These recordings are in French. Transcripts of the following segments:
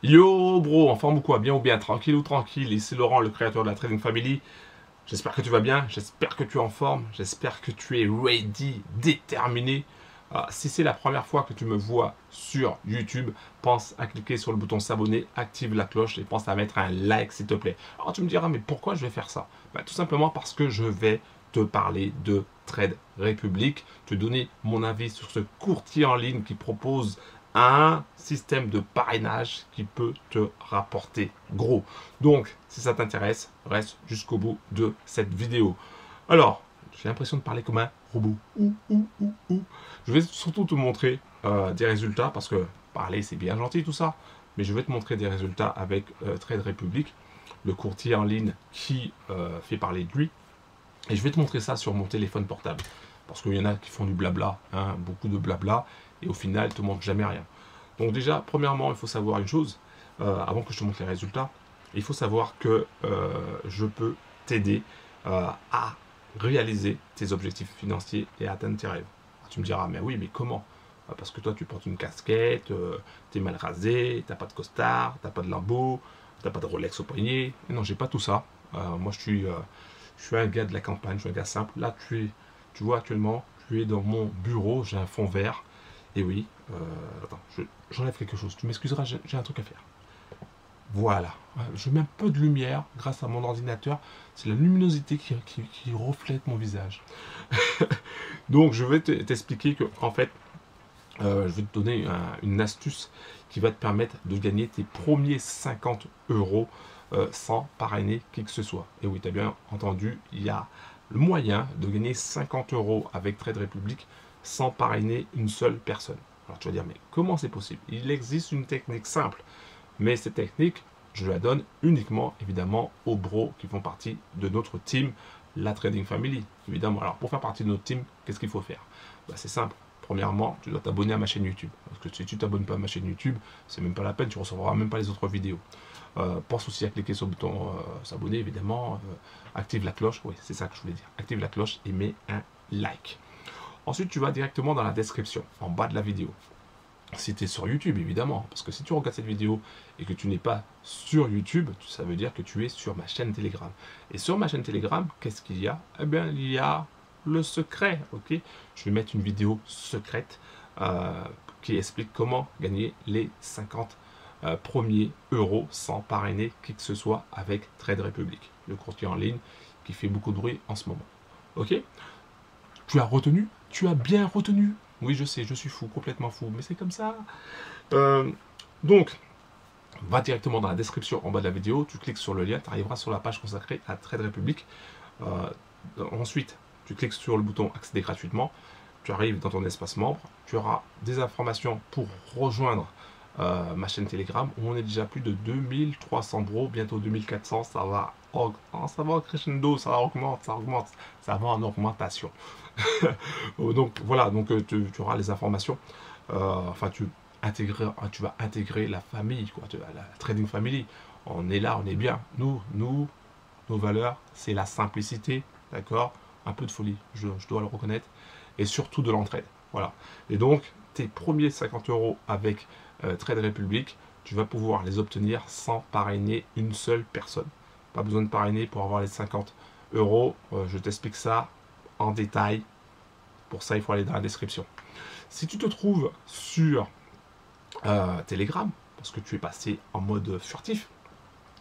Yo bro, en forme ou quoi? Bien ou bien? Tranquille ou tranquille? Ici Laurent, le créateur de la Trading Family. J'espère que tu vas bien, j'espère que tu es en forme, j'espère que tu es ready, déterminé. Si c'est la première fois que tu me vois sur YouTube, pense à cliquer sur le bouton s'abonner, active la cloche et pense à mettre un like s'il te plaît. Alors tu me diras, mais pourquoi je vais faire ça? Tout simplement parce que je vais te parler de Trade Republic, te donner mon avis sur ce courtier en ligne qui propose un système de parrainage qui peut te rapporter gros. Donc, si ça t'intéresse, reste jusqu'au bout de cette vidéo. Alors, j'ai l'impression de parler comme un robot. Je vais surtout te montrer des résultats parce que parler c'est bien gentil tout ça, mais je vais te montrer des résultats avec Trade Republic, le courtier en ligne qui fait parler de lui. Et je vais te montrer ça sur mon téléphone portable. Parce qu'il y en a qui font du blabla, hein, beaucoup de blabla, et au final, ne te montrent jamais rien. Donc déjà, premièrement, il faut savoir une chose, avant que je te montre les résultats, il faut savoir que je peux t'aider à réaliser tes objectifs financiers et à atteindre tes rêves. Tu me diras, mais oui, mais comment? Parce que toi, tu portes une casquette, tu es mal rasé, t'as pas de costard, t'as pas de lambeau, t'as pas de Rolex au poignet. Et non, j'ai pas tout ça. Moi, je suis un gars de la campagne, je suis un gars simple. Là, tu vois actuellement, tu es dans mon bureau, j'ai un fond vert. Et oui, attends, j'enlève quelque chose. Tu m'excuseras, j'ai un truc à faire. Voilà, je mets un peu de lumière grâce à mon ordinateur. C'est la luminosité qui reflète mon visage. Donc, je vais t'expliquer que, en fait, je vais te donner une astuce qui va te permettre de gagner tes premiers 50 euros sans parrainer qui que ce soit. Et oui, tu as bien entendu, il y a le moyen de gagner 50 euros avec Trade Republic sans parrainer une seule personne. Alors tu vas dire, mais comment c'est possible? Il existe une technique simple, mais cette technique, je la donne uniquement, évidemment, aux bros qui font partie de notre team, la Trading Family, évidemment. Alors, pour faire partie de notre team, qu'est-ce qu'il faut faire? C'est simple. Premièrement, tu dois t'abonner à ma chaîne YouTube. Parce que si tu t'abonnes pas à ma chaîne YouTube, c'est même pas la peine, tu ne recevras même pas les autres vidéos. Pense aussi à cliquer sur le bouton s'abonner, évidemment. Active la cloche, oui, c'est ça que je voulais dire. Active la cloche et mets un like. Ensuite, tu vas directement dans la description, en bas de la vidéo. Si tu es sur YouTube, évidemment, parce que si tu regardes cette vidéo et que tu n'es pas sur YouTube, ça veut dire que tu es sur ma chaîne Telegram. Et sur ma chaîne Telegram, qu'est-ce qu'il y a? Eh bien, il y a le secret, ok? Je vais mettre une vidéo secrète qui explique comment gagner les 50 premiers euros sans parrainer qui que ce soit avec Trade Republic, le courtier en ligne qui fait beaucoup de bruit en ce moment. Ok? Tu as retenu? Tu as bien retenu? Oui, je sais, je suis fou, complètement fou, mais c'est comme ça. Donc, va directement dans la description en bas de la vidéo, tu cliques sur le lien, tu arriveras sur la page consacrée à Trade Republic. Ensuite, tu cliques sur le bouton accéder gratuitement, tu arrives dans ton espace membre, tu auras des informations pour rejoindre ma chaîne Telegram où on est déjà plus de 2300 bros, bientôt 2400, ça va en crescendo, ça augmente, ça va en augmentation. Donc voilà, donc tu auras les informations, enfin tu vas intégrer la famille, quoi, la Trading Family. On est là, on est bien. Nos valeurs, c'est la simplicité, d'accord? Un peu de folie, je dois le reconnaître, et surtout de l'entraide. Voilà. Et donc, tes premiers 50 euros avec Trade Republic, tu vas pouvoir les obtenir sans parrainer une seule personne. Pas besoin de parrainer pour avoir les 50 euros. Je t'explique ça en détail. Pour ça, il faut aller dans la description. Si tu te trouves sur Telegram, parce que tu es passé en mode furtif,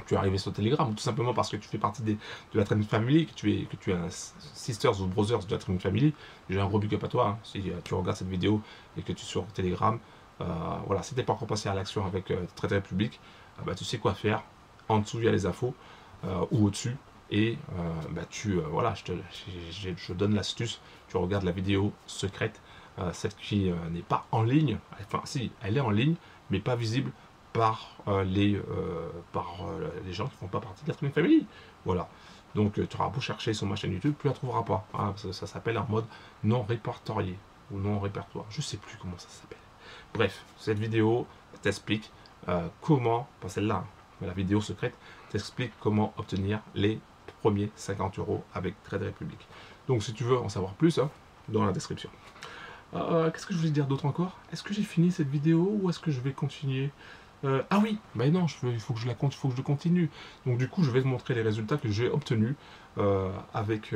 tu es arrivé sur Telegram, ou tout simplement parce que tu fais partie de la Trading Family, que tu es un Sisters ou Brothers de la Trading Family, j'ai un gros big up à toi, hein, si tu regardes cette vidéo et que tu es sur Telegram. Voilà, si tu n'es pas encore passé à l'action avec Trade Republic, tu sais quoi faire. En dessous, il y a les infos, ou au-dessus, et voilà, je donne l'astuce, tu regardes la vidéo secrète, celle qui n'est pas en ligne, enfin si, elle est en ligne, mais pas visible par les gens qui ne font pas partie de la Trading Family. Voilà. Donc tu auras beau chercher sur ma chaîne YouTube, tu ne la trouveras pas. Hein, ça s'appelle en mode non répertorié ou non répertoire. Je ne sais plus comment ça s'appelle. Bref, cette vidéo t'explique comment, pas celle-là, hein, mais la vidéo secrète t'explique comment obtenir les premiers 50 euros avec Trade Republic. Donc si tu veux en savoir plus, hein, dans la description. Qu'est-ce que je voulais dire d'autre encore? Est-ce que j'ai fini cette vidéo ou est-ce que je vais continuer? Ah oui, mais non, il faut que je la compte, il faut que je continue. Donc du coup, je vais te montrer les résultats que j'ai obtenus avec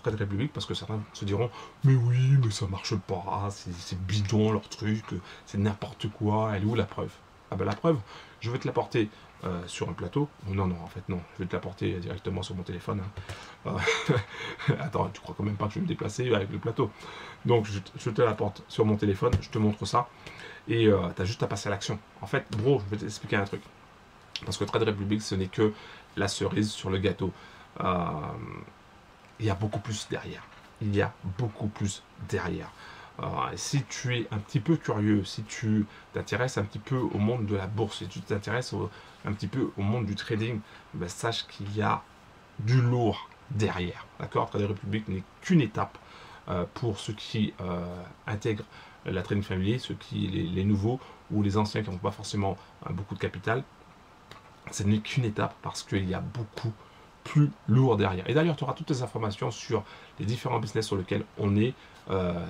Trade Republic, parce que certains se diront, mais oui, mais ça marche pas, c'est bidon leur truc, c'est n'importe quoi, elle est où la preuve? Ah ben la preuve, je vais te l'apporter sur un plateau. Non, non, en fait non, je vais te l'apporter directement sur mon téléphone. Hein. Attends, tu crois quand même pas que je vais me déplacer avec le plateau. Donc je te l'apporte sur mon téléphone, je te montre ça. Et tu as juste à passer à l'action. En fait, bro, je vais t'expliquer un truc. Parce que Trade Republic, ce n'est que la cerise sur le gâteau. Il y a beaucoup plus derrière. Il y a beaucoup plus derrière. Si tu es un petit peu curieux, si tu t'intéresses un petit peu au monde de la bourse, si tu t'intéresses un petit peu au monde du trading, ben sache qu'il y a du lourd derrière. D'accord? Trade Republic n'est qu'une étape pour ceux qui intègrent la trading family, ceux qui, les nouveaux ou les anciens qui n'ont pas forcément beaucoup de capital. Ce n'est qu'une étape parce qu'il y a beaucoup plus lourd derrière. Et d'ailleurs, tu auras toutes les informations sur les différents business sur lesquels on est.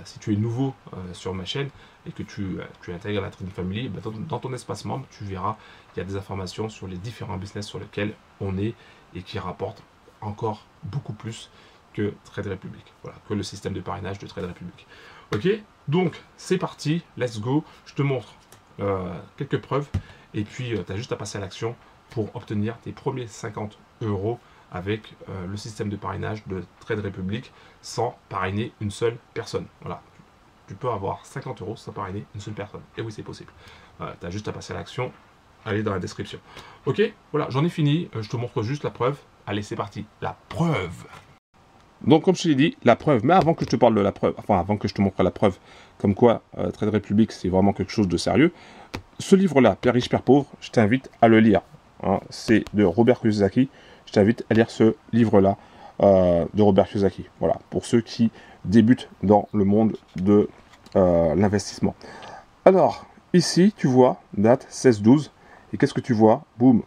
Si tu es nouveau sur ma chaîne et que tu intègres la Trading Family, ben dans ton espace membre, tu verras, il y a des informations sur les différents business sur lesquels on est et qui rapportent encore beaucoup plus que Trade Republic. Voilà, que le système de parrainage de Trade Republic. Ok, donc c'est parti, let's go. Je te montre quelques preuves et puis tu as juste à passer à l'action pour obtenir tes premiers 50 € avec le système de parrainage de Trade Republic sans parrainer une seule personne. Voilà, tu peux avoir 50 € sans parrainer une seule personne. Et oui, c'est possible. Tu as juste à passer à l'action. Allez dans la description. Ok, voilà, j'en ai fini. Je te montre juste la preuve. Allez, c'est parti. La preuve. Donc, comme je te l'ai dit, la preuve. Mais avant que je te parle de la preuve, enfin, avant que je te montre la preuve, comme quoi Trade Republic, c'est vraiment quelque chose de sérieux, ce livre-là, Père riche, Père pauvre, je t'invite à le lire. Hein, c'est de Robert Kiyosaki. Je t'invite à lire ce livre-là de Robert Kiyosaki. Voilà, pour ceux qui débutent dans le monde de l'investissement. Alors, ici, tu vois, date 16-12. Et qu'est-ce que tu vois? Boum.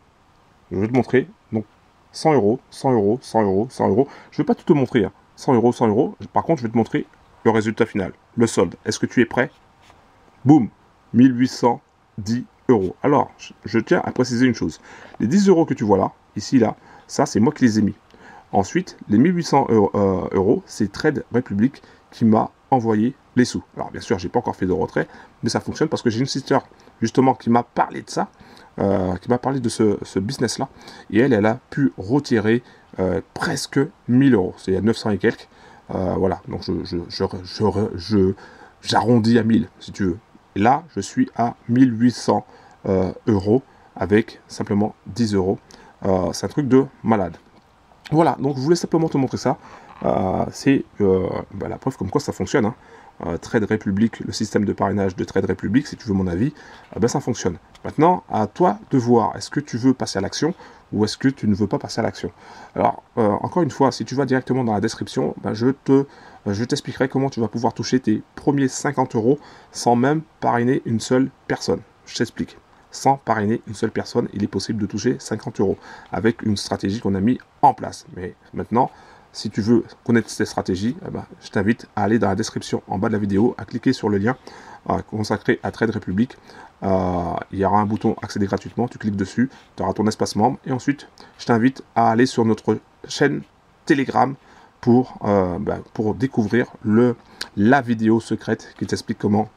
Je vais te montrer. Donc, 100 €, 100 €, 100 €, 100 €. Je ne vais pas tout te montrer. Hein. 100 €, 100 €. Par contre, je vais te montrer le résultat final. Le solde. Est-ce que tu es prêt? Boum. 1810 €. Alors, je tiens à préciser une chose. Les 10 € que tu vois là, ici, là, ça, c'est moi qui les ai mis. Ensuite, les 1800 €, c'est Trade Republic qui m'a envoyé les sous. Alors, bien sûr, j'ai pas encore fait de retrait, mais ça fonctionne parce que j'ai une sister, justement, qui m'a parlé de ça, qui m'a parlé de ce business-là, et elle a pu retirer presque 1000 €. C'est à 900 et quelques. Voilà, donc j'arrondis à 1000, si tu veux. Et là, je suis à 1800 € avec simplement 10 €. C'est un truc de malade. Voilà, donc je voulais simplement te montrer ça. C'est la preuve comme quoi ça fonctionne. Hein. Trade Republic, le système de parrainage de Trade Republic, si tu veux mon avis, ça fonctionne. Maintenant, à toi de voir, est-ce que tu veux passer à l'action ou est-ce que tu ne veux pas passer à l'action? Alors, encore une fois, si tu vas directement dans la description, je t'expliquerai comment tu vas pouvoir toucher tes premiers 50 € sans même parrainer une seule personne. Je t'explique. Sans parrainer une seule personne, il est possible de toucher 50 € avec une stratégie qu'on a mis en place. Mais maintenant, si tu veux connaître cette stratégie, je t'invite à aller dans la description en bas de la vidéo, à cliquer sur le lien consacré à Trade Republic. Il y aura un bouton accéder gratuitement, tu cliques dessus, tu auras ton espace membre. Et ensuite, je t'invite à aller sur notre chaîne Telegram pour découvrir la vidéo secrète qui t'explique comment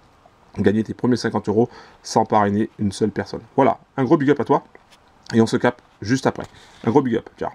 gagner tes premiers 50 € sans parrainer une seule personne. Voilà, un gros big up à toi et on se capte juste après. Un gros big up, ciao.